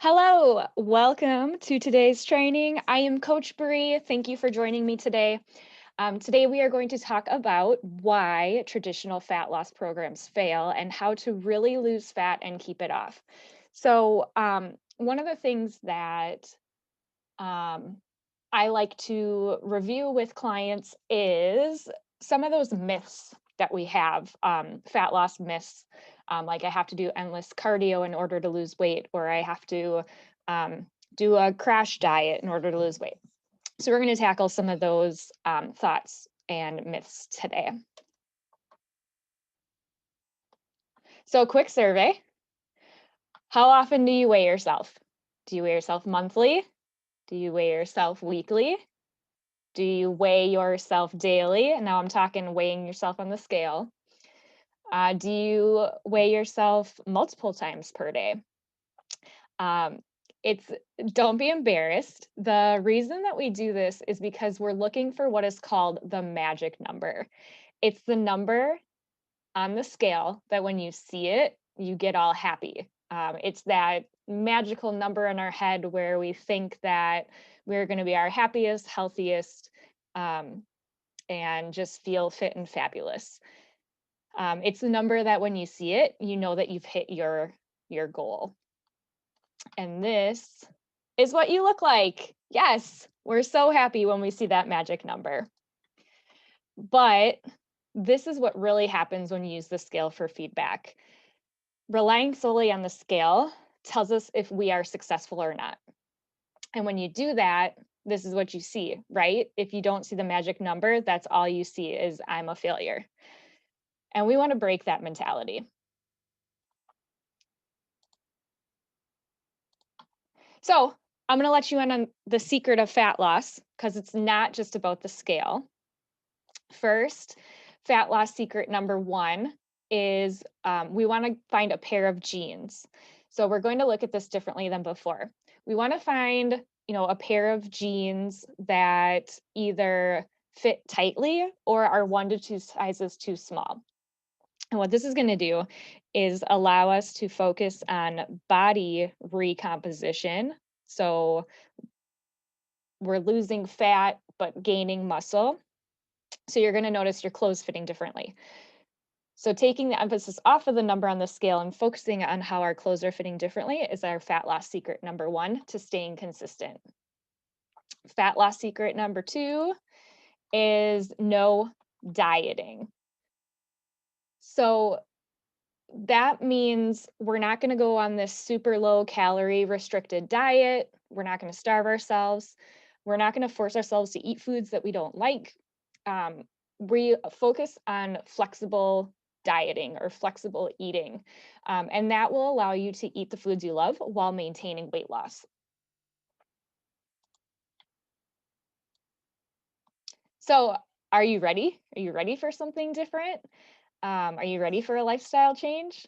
Hello, welcome to today's training. I am Coach Bree. Thank you for joining me today. Today, we are going to talk about why traditional fat loss programs fail and how to really lose fat and keep it off. One of the things that um, I like to review with clients is some of those myths that we have, fat loss myths, like I have to do endless cardio in order to lose weight, or I have to um, do a crash diet in order to lose weight. So, we're going to tackle some of those thoughts and myths today. So, a quick survey. How often do you weigh yourself? Do you weigh yourself monthly? Do you weigh yourself weekly? Do you weigh yourself daily? And now I'm talking weighing yourself on the scale. Do you weigh yourself multiple times per day? Um, it's Don't be embarrassed. The reason that we do this is because we're looking for what is called the magic number. It's the number on the scale that when you see it, you get all happy. It's that magical number in our head where we think that we're going to be our happiest, healthiest, um, and just feel fit and fabulous. It's the number that when you see it, you know that you've hit your goal. And this is what you look like. Yes, we're so happy when we see that magic number. But this is what really happens when you use the scale for feedback. Relying solely on the scale tells us if we are successful or not. And when you do that, this is what you see, right? If you don't see the magic number, that's all you see is I'm a failure. And we want to break that mentality. So I'm going to let you in on the secret of fat loss because it's not just about the scale. First, fat loss secret number one is we want to find a pair of jeans. So we're going to look at this differently than before. We want to find, a pair of jeans that either fit tightly or are 1 to 2 sizes too small. And what this is going to do is allow us to focus on body recomposition. So we're losing fat but gaining muscle. So you're going to notice your clothes fitting differently. So taking the emphasis off of the number on the scale and focusing on how our clothes are fitting differently is our fat loss secret number one to staying consistent. Fat loss secret number two is no dieting. So that means we're not going to go on this super low calorie restricted diet. We're not going to starve ourselves. We're not going to force ourselves to eat foods that we don't like. We focus on flexible dieting or flexible eating, and that will allow you to eat the foods you love while maintaining weight loss. So, are you ready? Are you ready for something different? Are you ready for a lifestyle change?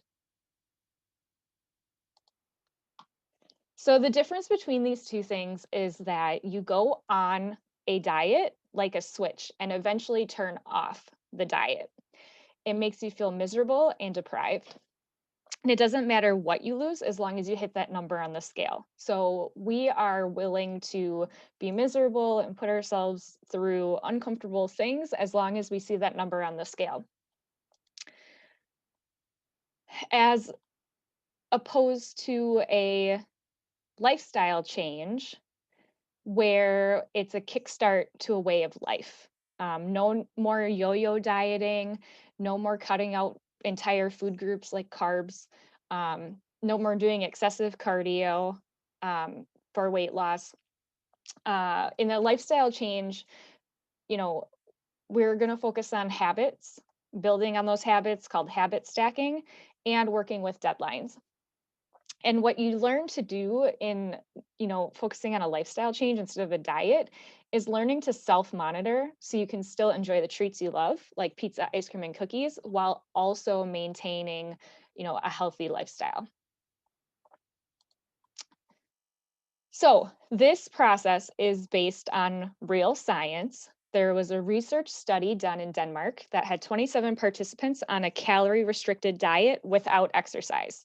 So the difference between these two things is that you go on a diet like a switch and eventually turn off the diet. It makes you feel miserable and deprived. And it doesn't matter what you lose as long as you hit that number on the scale. So we are willing to be miserable and put ourselves through uncomfortable things as long as we see that number on the scale. As opposed to a lifestyle change, where it's a kickstart to a way of life. No more yo-yo dieting, no more cutting out entire food groups like carbs, no more doing excessive cardio for weight loss. In a lifestyle change, you know, we're going to focus on habits, building on those habits called habit stacking, and working with deadlines. And what you learn to do in, focusing on a lifestyle change instead of a diet is learning to self-monitor so you can still enjoy the treats you love, like pizza, ice cream, and cookies, while also maintaining, a healthy lifestyle. So this process is based on real science. There was a research study done in Denmark that had 27 participants on a calorie restricted diet without exercise.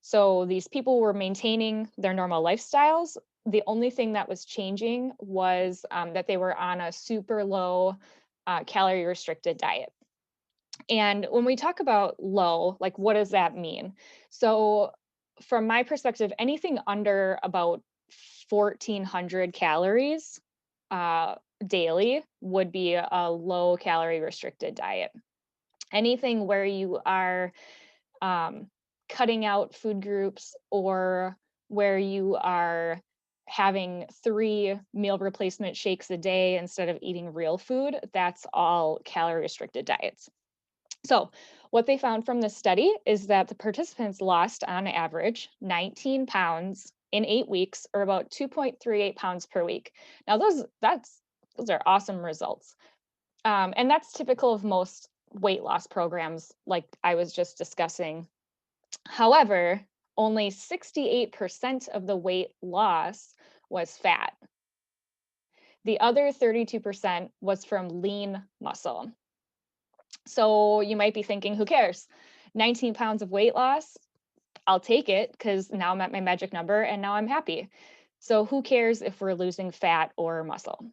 So these people were maintaining their normal lifestyles. The only thing that was changing was that they were on a super low calorie restricted diet. And when we talk about low, like what does that mean? So, from my perspective, anything under about 1,400 calories uh, daily would be a low calorie restricted diet. Anything where you are um, cutting out food groups or where you are having 3 meal replacement shakes a day instead of eating real food, that's all calorie restricted diets. So, what they found from this study is that the participants lost on average 19 pounds in 8 weeks, or about 2.38 pounds per week. Now, those are awesome results, and that's typical of most weight loss programs, like I was just discussing. However, only 68% of the weight loss was fat. The other 32% was from lean muscle. So you might be thinking, who cares? 19 pounds of weight loss, I'll take it because now I'm at my magic number and now I'm happy. So who cares if we're losing fat or muscle?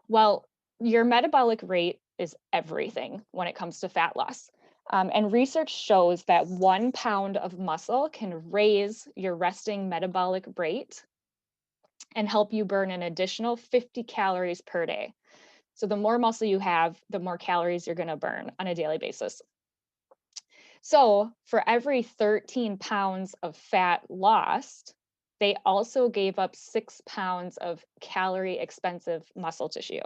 Well, your metabolic rate is everything when it comes to fat loss. And research shows that 1 pound of muscle can raise your resting metabolic rate and help you burn an additional 50 calories per day. So the more muscle you have, the more calories you're going to burn on a daily basis. So for every 13 pounds of fat lost, they also gave up 6 pounds of calorie expensive muscle tissue.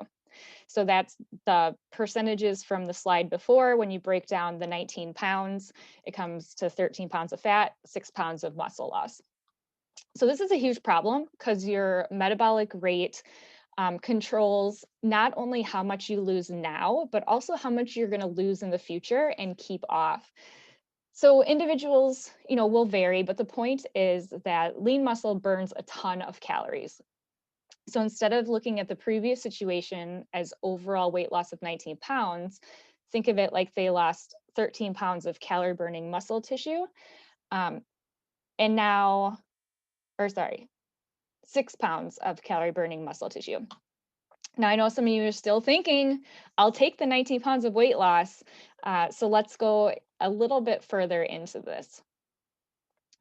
So that's the percentages from the slide before. When you break down the 19 pounds, it comes to 13 pounds of fat, 6 pounds of muscle loss. So this is a huge problem because your metabolic rate controls not only how much you lose now, but also how much you're going to lose in the future and keep off. So individuals, will vary, but the point is that lean muscle burns a ton of calories. So instead of looking at the previous situation as overall weight loss of 19 pounds, think of it like they lost 13 pounds of calorie burning muscle tissue. Um, and now, or sorry, 6 pounds of calorie burning muscle tissue. Now, I know some of you are still thinking, I'll take the 19 pounds of weight loss. So let's go a little bit further into this.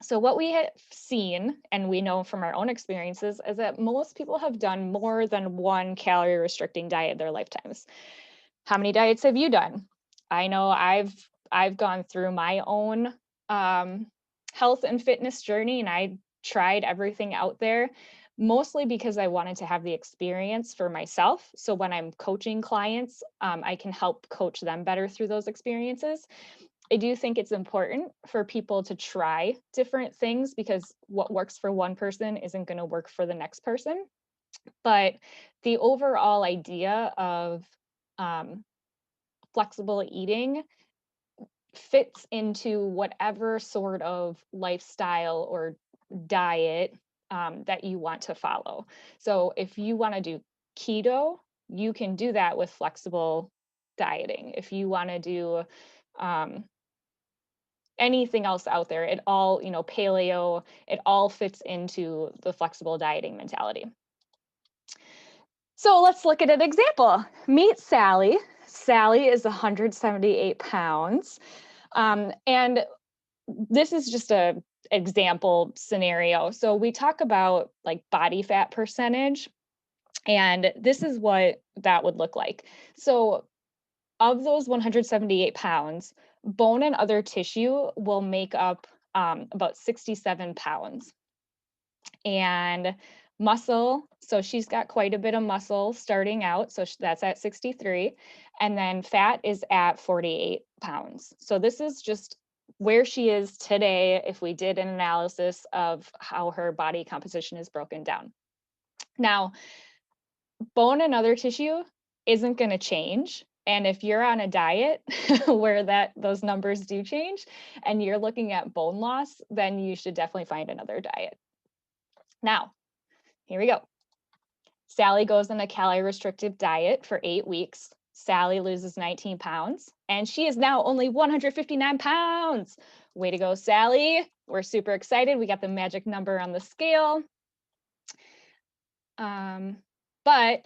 So, what we have seen, and we know from our own experiences, is that most people have done more than one calorie restricting diet in their lifetimes. How many diets have you done? I know I've gone through my own health and fitness journey, and I tried everything out there, mostly because I wanted to have the experience for myself. So when I'm coaching clients, I can help coach them better through those experiences. I do think it's important for people to try different things because what works for one person isn't going to work for the next person. But the overall idea of um, flexible eating fits into whatever sort of lifestyle or diet that you want to follow. So if you want to do keto, you can do that with flexible dieting. If you want to do um, anything else out there, it all, paleo, it all fits into the flexible dieting mentality. So let's look at an example. Meet Sally. Sally is 178 pounds. And this is just a example scenario. So we talk about like body fat percentage, and this is what that would look like. So of those 178 pounds, bone and other tissue will make up about 67 pounds. And muscle, so she's got quite a bit of muscle starting out. So that's at 63. And then fat is at 48 pounds. So this is just where she is today if we did an analysis of how her body composition is broken down. Now, bone and other tissue isn't going to change. And if you're on a diet where those numbers do change and you're looking at bone loss, then you should definitely find another diet. Now, here we go. Sally goes on a calorie restrictive diet for 8 weeks. Sally loses 19 pounds and she is now only 159 pounds. Way to go, Sally. We're super excited. We got the magic number on the scale. But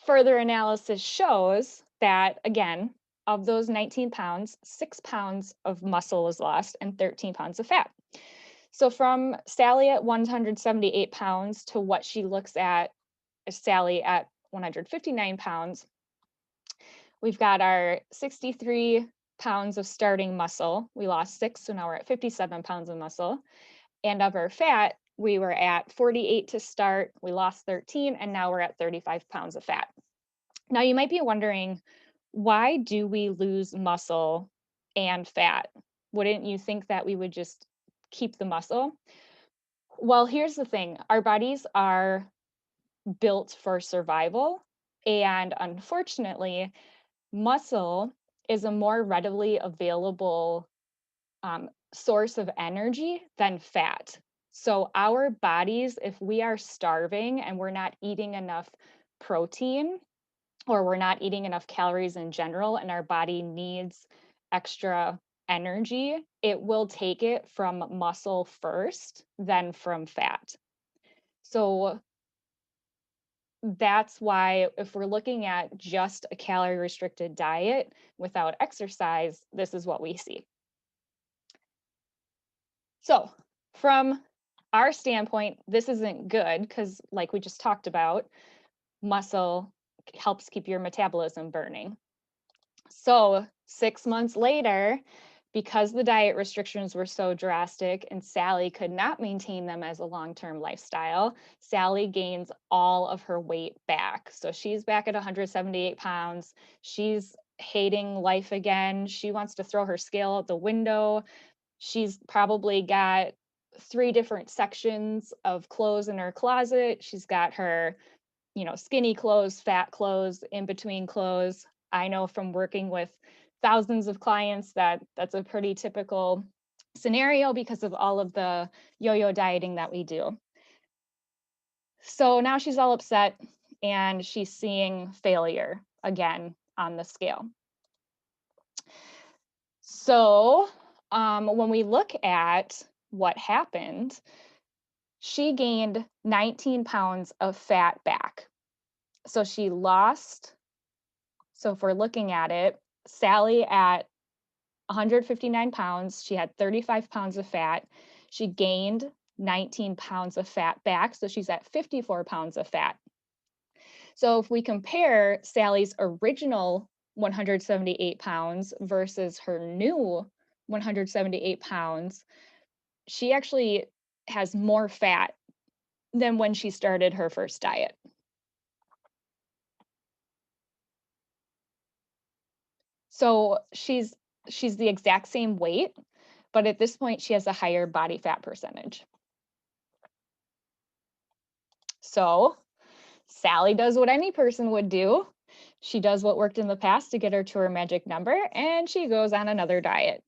further analysis shows that, again, of those 19 pounds, 6 pounds of muscle was lost and 13 pounds of fat. So from Sally at 178 pounds to what she looks at as Sally at 159 pounds, we've got our 63 pounds of starting muscle. We lost 6, so now we're at 57 pounds of muscle. And of our fat, we were at 48 to start, we lost 13, and now we're at 35 pounds of fat. Now you might be wondering, why do we lose muscle and fat? Wouldn't you think that we would just keep the muscle? Well, here's the thing. Our bodies are built for survival, and unfortunately, muscle is a more readily available source of energy than fat. So our bodies, if we are starving and we're not eating enough protein, or we're not eating enough calories in general, and our body needs extra energy, it will take it from muscle first, then from fat. So that's why, if we're looking at just a calorie restricted diet without exercise, this is what we see. So from our standpoint, this isn't good because, like we just talked about, muscle helps keep your metabolism burning. So 6 months later, because the diet restrictions were so drastic and Sally could not maintain them as a long-term lifestyle, Sally gains all of her weight back. So she's back at 178 pounds. She's hating life again. She wants to throw her scale out the window. She's probably got 3 different sections of clothes in her closet. She's got her, skinny clothes, fat clothes, in between clothes. I know from working with thousands of clients that that's a pretty typical scenario because of all of the yo-yo dieting that we do. So now she's all upset and she's seeing failure again on the scale. So when we look at what happened, she gained 19 pounds of fat back. So she lost, so if we're looking at it, Sally at 159 pounds, she had 35 pounds of fat. She gained 19 pounds of fat back, so she's at 54 pounds of fat. So if we compare Sally's original 178 pounds versus her new 178 pounds, she actually has more fat than when she started her first diet. So she's the exact same weight, but at this point she has a higher body fat percentage. So Sally does what any person would do. She does what worked in the past to get her to her magic number, and she goes on another diet.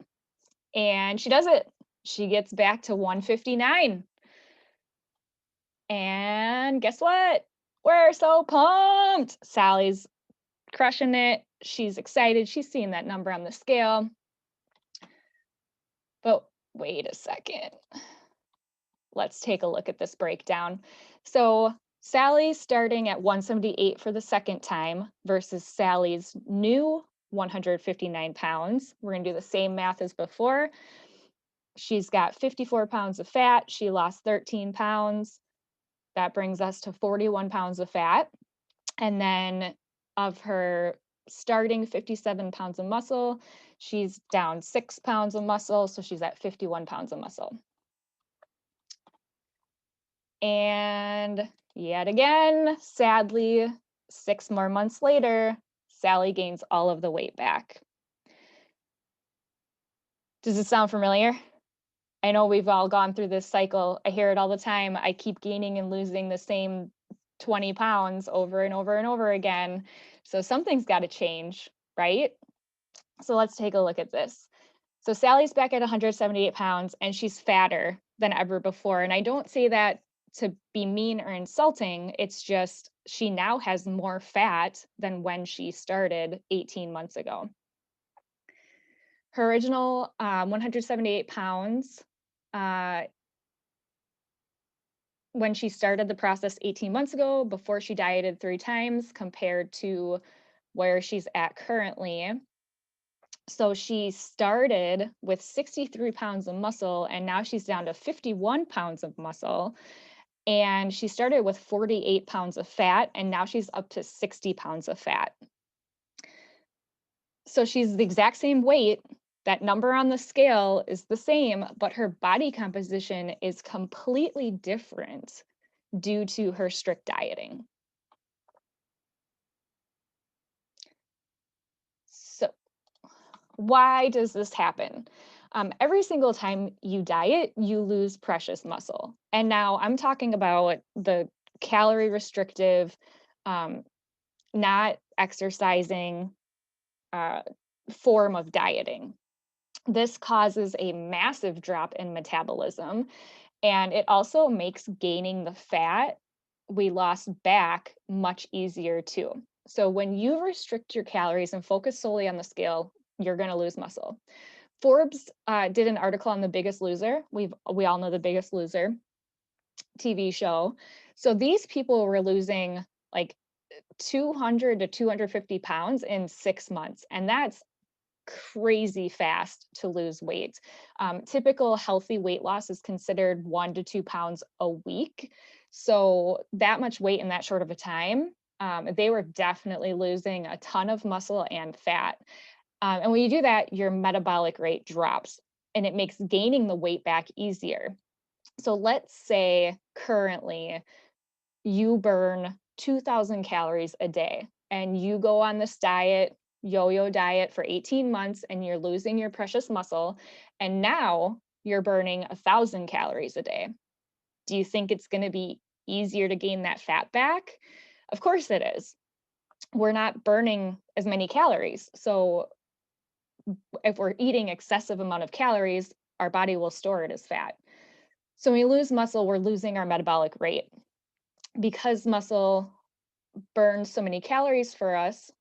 And she does it. She gets back to 159. And guess what? We're so pumped. Sally's crushing it. She's excited. She's seeing that number on the scale. But wait a second. Let's take a look at this breakdown. So Sally's starting at 178 for the second time versus Sally's new 159 pounds. We're going to do the same math as before. She's got 54 pounds of fat. She lost 13 pounds. That brings us to 41 pounds of fat. And then of her starting 57 pounds of muscle, she's down 6 pounds of muscle. So she's at 51 pounds of muscle. And yet again, sadly, 6 more months later, Sally gains all of the weight back. Does it sound familiar? I know we've all gone through this cycle. I hear it all the time. I keep gaining and losing the same 20 pounds over and over and over again. So something's got to change, right? So let's take a look at this. So Sally's back at 178 pounds and she's fatter than ever before. And I don't say that to be mean or insulting. It's just she now has more fat than when she started 18 months ago. Her original 178 pounds uh, when she started the process 18 months ago, before she dieted 3 times, compared to where she's at currently. So she started with 63 pounds of muscle, and now she's down to 51 pounds of muscle. And she started with 48 pounds of fat, and now she's up to 60 pounds of fat. So she's the exact same weight. That number on the scale is the same, but her body composition is completely different due to her strict dieting. So, why does this happen? Every single time you diet, you lose precious muscle. And now I'm talking about the calorie restrictive, um, not exercising uh, form of dieting. This causes a massive drop in metabolism, and it also makes gaining the fat we lost back much easier too. So when you restrict your calories and focus solely on the scale, you're going to lose muscle. Forbes did an article on The Biggest Loser. We all know The Biggest Loser TV show. So these people were losing like 200 to 250 pounds in 6 months, and that's crazy fast to lose weight. Typical healthy weight loss is considered 1 to 2 pounds a week. So that much weight in that short of a time, they were definitely losing a ton of muscle and fat. And when you do that, your metabolic rate drops, and it makes gaining the weight back easier. So let's say currently you burn 2,000 calories a day and you go on this diet, yo-yo diet for 18 months, and you're losing your precious muscle, and now you're burning 1,000 calories a day. Do you think it's going to be easier to gain that fat back? Of course it is. We're not burning as many calories. So if we're eating excessive amount of calories, our body will store it as fat. So when we lose muscle, we're losing our metabolic rate. Because muscle burns so many calories for us,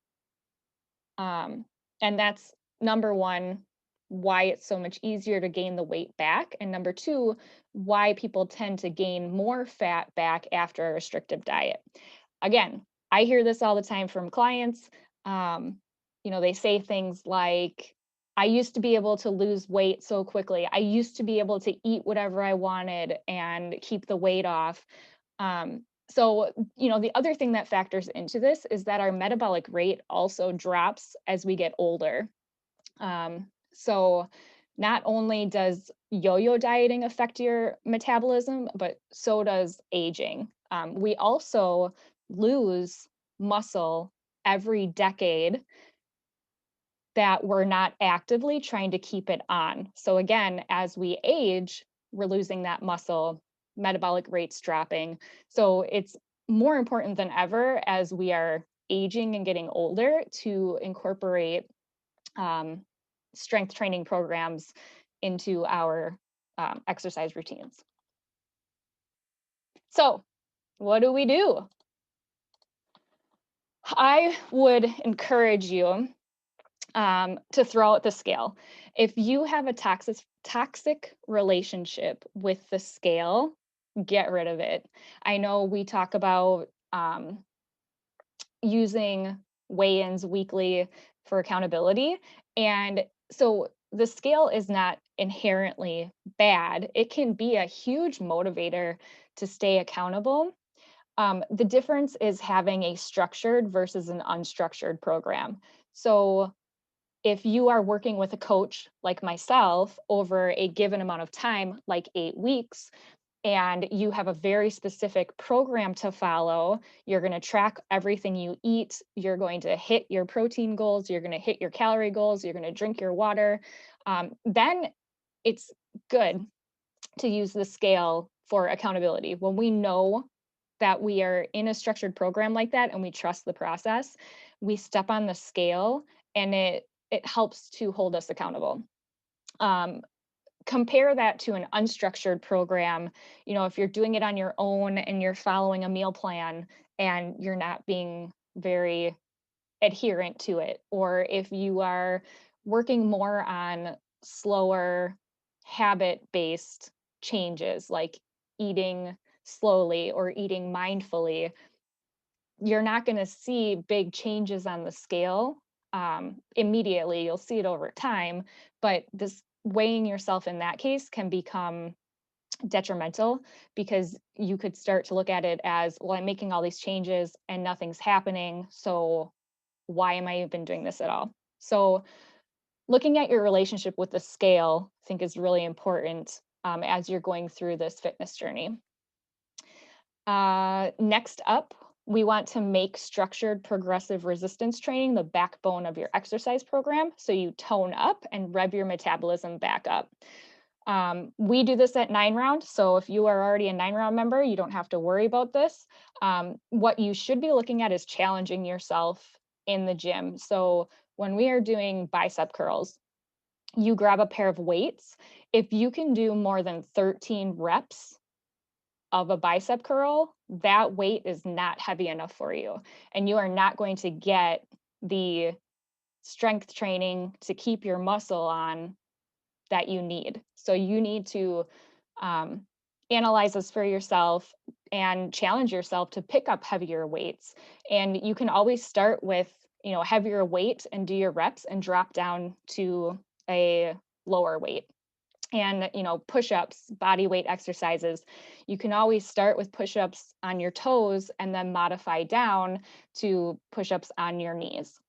and that's number one, why it's so much easier to gain the weight back, and number two, why people tend to gain more fat back after a restrictive diet. Again, I hear this all the time from clients. um, they say things like, I used to be able to lose weight so quickly, I used to be able to eat whatever I wanted and keep the weight off. So, the other thing that factors into this is that our metabolic rate also drops as we get older. So not only does yo-yo dieting affect your metabolism, but so does aging. We also lose muscle every decade that we're not actively trying to keep it on. So again, as we age, we're losing that muscle, metabolic rates dropping. So it's more important than ever as we are aging and getting older to incorporate um, strength training programs into our exercise routines. So, what do we do? I would encourage you to throw out the scale. If you have a toxic relationship with the scale, get rid of it. I know we talk about using weigh-ins weekly for accountability, and so the scale is not inherently bad. It can be a huge motivator to stay accountable. The difference is having a structured versus an unstructured program. So if you are working with a coach like myself over a given amount of time, like 8 weeks, and you have a very specific program to follow, you're going to track everything you eat, you're going to hit your protein goals, you're going to hit your calorie goals, you're going to drink your water, then it's good to use the scale for accountability. When we know that we are in a structured program like that and we trust the process, we step on the scale and it helps to hold us accountable. Compare that to an unstructured program. If you're doing it on your own and you're following a meal plan and you're not being very adherent to it, or if you are working more on slower habit-based changes like eating slowly or eating mindfully, you're not going to see big changes on the scale immediately. You'll see it over time, but this weighing yourself in that case can become detrimental because you could start to look at it as, well, I'm making all these changes and nothing's happening. So why am I even doing this at all? So looking at your relationship with the scale, I think, is really important as you're going through this fitness journey. Next up, we want to make structured progressive resistance training the backbone of your exercise program so you tone up and rev your metabolism back up. We do this at 9 Round, so if you are already a 9 Round member, you don't have to worry about this. What you should be looking at is challenging yourself in the gym. So when we are doing bicep curls, you grab a pair of weights. If you can do more than 13 reps of a bicep curl, that weight is not heavy enough for you. And you are not going to get the strength training to keep your muscle on that you need. So you need to analyze this for yourself and challenge yourself to pick up heavier weights. And you can always start with, heavier weight and do your reps and drop down to a lower weight. And push-ups, body weight exercises, you can always start with push-ups on your toes and then modify down to push-ups on your knees.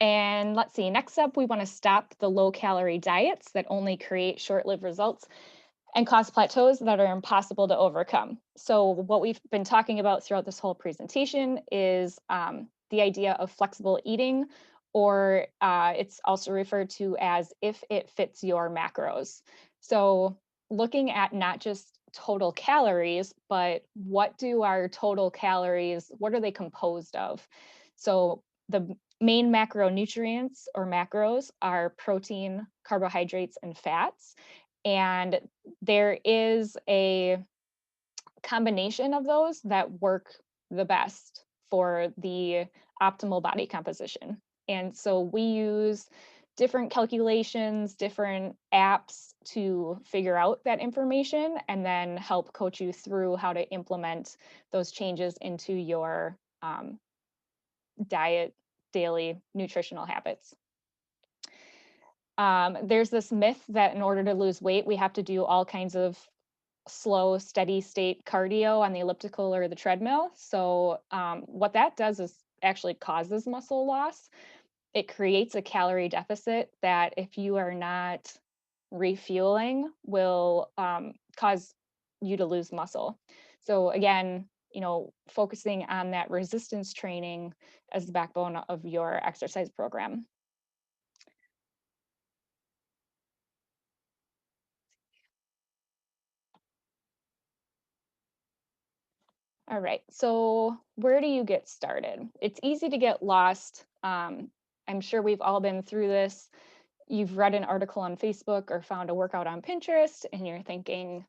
And let's see, next up, we want to stop the low-calorie diets that only create short-lived results and cause plateaus that are impossible to overcome. So what we've been talking about throughout this whole presentation is the idea of flexible eating, or it's also referred to as if it fits your macros. So looking at not just total calories, but what do our total calories, what are they composed of? So the main macronutrients or macros are protein, carbohydrates, and fats. And there is a combination of those that work the best for the optimal body composition. And so we use different calculations, different apps to figure out that information and then help coach you through how to implement those changes into your diet, daily nutritional habits. There's this myth that in order to lose weight, we have to do all kinds of slow, steady state cardio on the elliptical or the treadmill. So what that does is actually causes muscle loss. It creates a calorie deficit that, if you are not refueling, will cause you to lose muscle. So again, focusing on that resistance training as the backbone of your exercise program. All right, so where do you get started? It's easy to get lost. I'm sure we've all been through this. You've read an article on Facebook or found a workout on Pinterest, and you're thinking,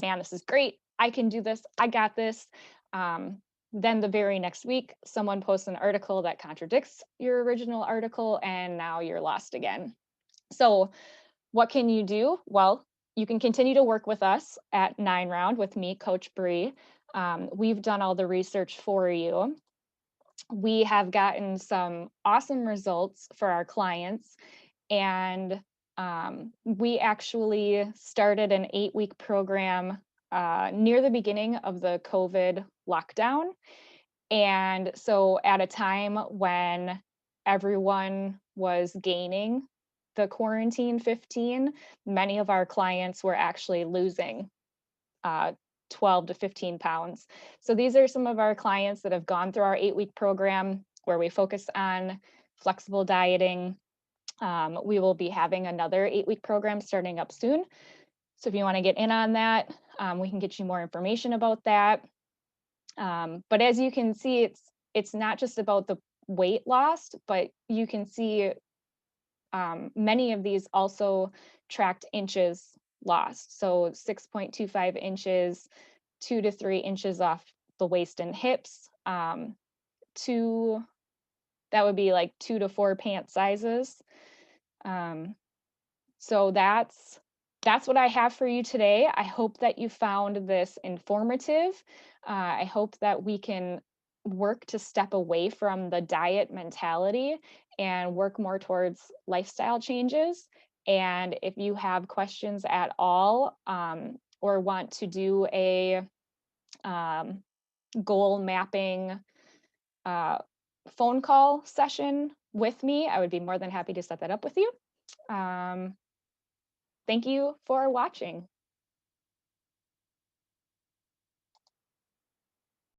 man, this is great. I can do this. I got this. Then the very next week, someone posts an article that contradicts your original article, and now you're lost again. So what can you do? Well, you can continue to work with us at 9 Round with me, Coach Bree. We've done all the research for you. We have gotten some awesome results for our clients, and we actually started an 8-week program near the beginning of the COVID lockdown. And so at a time when everyone was gaining the quarantine 15, many of our clients were actually losing 12 to 15 pounds. So these are some of our clients that have gone through our 8-week program where we focus on flexible dieting. We will be having another 8-week program starting up soon. So if you want to get in on that, we can get you more information about that. But as you can see, it's not just about the weight loss, but you can see many of these also tracked inches lost. So 6.25 inches, 2 to 3 inches off the waist and hips, 2 That would be like 2 to 4 pant sizes. Um, so that's what I have for you today. I hope that you found this informative. I hope that we can work to step away from the diet mentality and work more towards lifestyle changes. And if you have questions at all, or want to do a um, goal mapping uh, phone call session with me, I would be more than happy to set that up with you. Um, Thank you for watching.